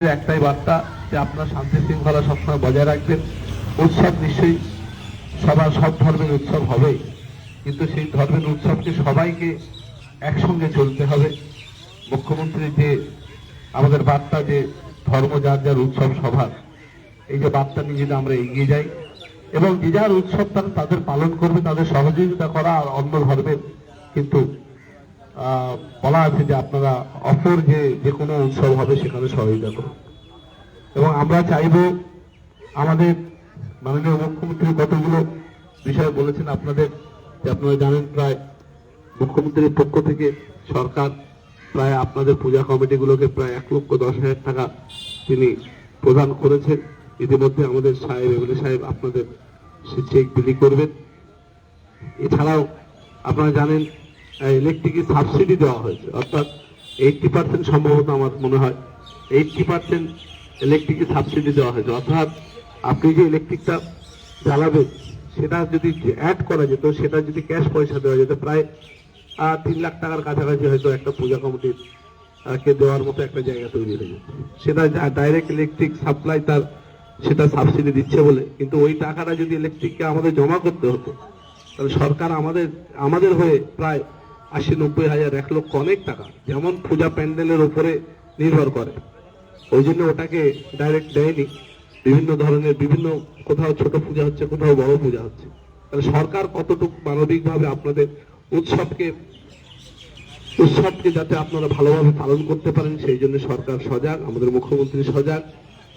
একটাই বার্তা যে আপনারা শান্তি শৃঙ্খলা সবসময় বজায় রাখবেন। উৎসব নিশ্চয়ই সব ধর্মের উৎসব হবে, কিন্তু সেই ধর্মের উৎসবকে সবাইকে একসঙ্গে চলতে হবে। মুখ্যমন্ত্রীর যে আমাদের বার্তা যে ধর্ম যার যার উৎসব সবার, এই যে বার্তা নিয়ে যদি আমরা এগিয়ে যাই এবং যে যার উৎসব তারা তাদের পালন করবে, তাদের সহযোগিতা করা, আর অন্য ধর্মের কিন্তু বলা আছে যে আপনারা অপর যে কোনো উৎসব হবে সেখানে সহযোগিতা করুন। এবং আমরা চাইব আমাদের মাননীয় মুখ্যমন্ত্রী কতগুলো বিষয় বলেছেন আপনাদের, যে আপনারা জানেন প্রায় মুখ্যমন্ত্রীর পক্ষ থেকে সরকার প্রায় আপনাদের পূজা কমিটিগুলোকে প্রায় 1,10,000 টাকা তিনি প্রদান করেছেন। ইতিমধ্যে আমাদের সাহেব এমএলএ সাহেব আপনাদের সে চেক বিলি করবেন। এছাড়াও আপনারা জানেন ইলেকট্রিকের সাবসিডি দেওয়া হয়েছে, অর্থাৎ 80% সম্ভবত আমার মনে হয় 80% ইলেকট্রিকের সাবসিডি দেওয়া হয়েছে। অর্থাৎ আপনি যে ইলেকট্রিকটা জ্বালাবেন সেটা যদি অ্যাড করা যেত, সেটা যদি ক্যাশ পয়সা দেওয়া যেত, প্রায় 3 লাখ টাকার কাছাকাছি হয়তো একটা পূজা কমিটির কে দেওয়ার মতো একটা জায়গা তৈরি হয়ে যেত। সেটা ডাইরেক্ট ইলেকট্রিক সাপ্লাই তার সেটা সাবসিডি দিচ্ছে বলে, কিন্তু ওই টাকাটা যদি ইলেকট্রিককে আমাদের জমা করতে হতো তাহলে সরকার আমাদের হয়ে প্রায় 80-90 হাজার 1 লক্ষ অনেক টাকা, যেমন পূজা প্যান্ডেলের উপরে নির্ভর করে, ওই জন্য ওটাকে ডাইরেক্ট দেয়নি। বিভিন্ন ধরনের কোথাও ছোট পূজা হচ্ছে, কোথাও বড় পূজা হচ্ছে। তাহলে সরকার কতটুকু মানবিকভাবে আপনাদের উৎসবকে যাতে আপনারা ভালোভাবে পালন করতে পারেন সেই জন্য সরকার সজাগ, আমাদের মুখ্যমন্ত্রী সজাগ।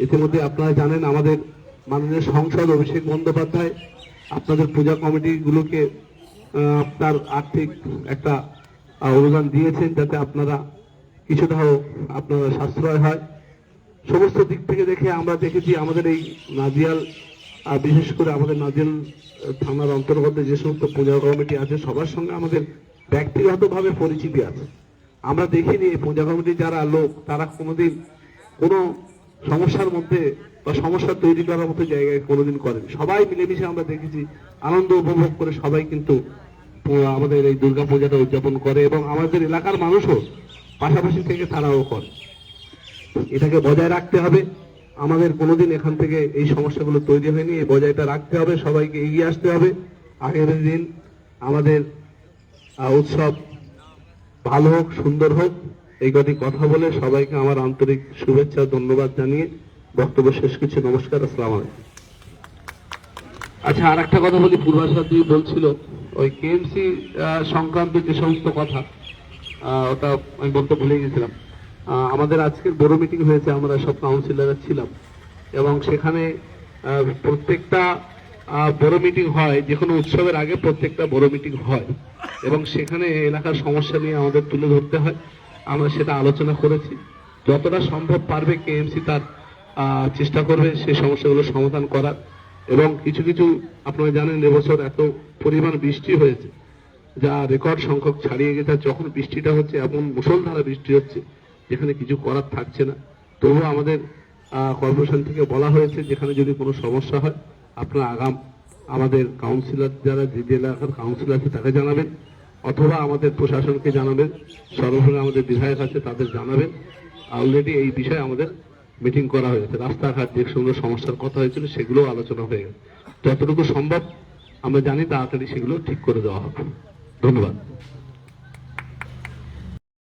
ইতিমধ্যে আপনারা জানেন আমাদের মাননীয় সাংসদ অভিষেক বন্দ্যোপাধ্যায় আপনাদের পূজা কমিটিগুলোকে আপনার আর্থিক একটা অনুদান দিয়েছেন, যাতে আপনারা কিছুটা আপনারা সাশ্রয় হয়। সমস্ত দিক থেকে দেখে আমরা দেখেছি আমাদের এই নাজিয়াল, বিশেষ করে আমাদের নাজিয়াল থানার অন্তর্গত যে সমস্ত পূজা কমিটি আছে সবার সঙ্গে আমাদের ব্যক্তিগতভাবে পরিচিতি আছে। আমরা দেখিনি এই পূজা কমিটির যারা লোক তারা কোনোদিন কোনো সমস্যার মধ্যে বা সমস্যা তৈরি করার মতো জায়গায় কোনোদিন করেন। সবাই মিলেমিশে আমরা দেখেছি আনন্দ উপভোগ করে সবাই কিন্তু আমাদের এই দুর্গা পূজাটা উদযাপন করে, এবং আমাদের এলাকার মানুষও পাশাপাশি থেকে তারাও করে। এটাকে বজায় রাখতে হবে। আমাদের কোনোদিন এখান থেকে এই সমস্যাগুলো তৈরি হয়নি, এই বজায়টা রাখতে হবে, সবাইকে এগিয়ে আসতে হবে। আগের দিন আমাদের উৎসব ভালো হোক, সুন্দর হোক, এই কটি কথা বলে সবাইকে আমার আন্তরিক শুভেচ্ছা ধন্যবাদ জানিয়ে বক্তব্য শেষ করছি। নমস্কার, আসসালামু আলাইকুম। আচ্ছা, আর একটা কথা বলি, পূর্বাশা দিয়ে বলছিল ওই কেএমসি সংক্রান্ত যে সমস্ত কথা, ওটা আমি বলতে ভুলে গেছিলাম। আমাদের আজকের বড় মিটিং হয়েছে, আমরা সব কাউন্সিলররা ছিলাম, এবং সেখানে প্রত্যেকটা বড় মিটিং হয়, যে কোনো উৎসবের আগে প্রত্যেকটা বড় মিটিং হয়, এবং সেখানে এলাকার সমস্যা নিয়ে আমাদের তুলে ধরতে হয়। আমরা সেটা আলোচনা করেছি। যতটা সম্ভব পারবে কেএমসি তার চেষ্টা করবে সেই সমস্যাগুলো সমাধান করার। এবং কিছু আপনারা জানেন এবছর এত পরিমাণ বৃষ্টি হয়েছে যা রেকর্ড সংখ্যক ছাড়িয়ে গেছে। যখন বৃষ্টিটা হচ্ছে এমন মুষলধারা বৃষ্টি হচ্ছে যেখানে কিছু করার থাকছে না। তবুও আমাদের কর্পোরেশন থেকে বলা হয়েছে যেখানে যদি কোনো সমস্যা হয় আপনারা আমাদের কাউন্সিলর যারা যে এলাকার কাউন্সিলর আছে তাকে জানাবেন, অথবা আমাদের প্রশাসনকে জানাবেন, সর্বোপরি আমাদের বিধায়ক আছে তাদের জানাবেন। অলরেডি এই বিষয়ে আমাদের মিটিং করা হয়েছে। রাস্তাঘাট যে সমস্ত সমস্যার কথা হয়েছিল সেগুলো আলোচনা হয়ে গেছে। যতটুকু সম্ভব আমরা জানি তাড়াতাড়ি সেগুলো ঠিক করে দেওয়া হবে। ধন্যবাদ।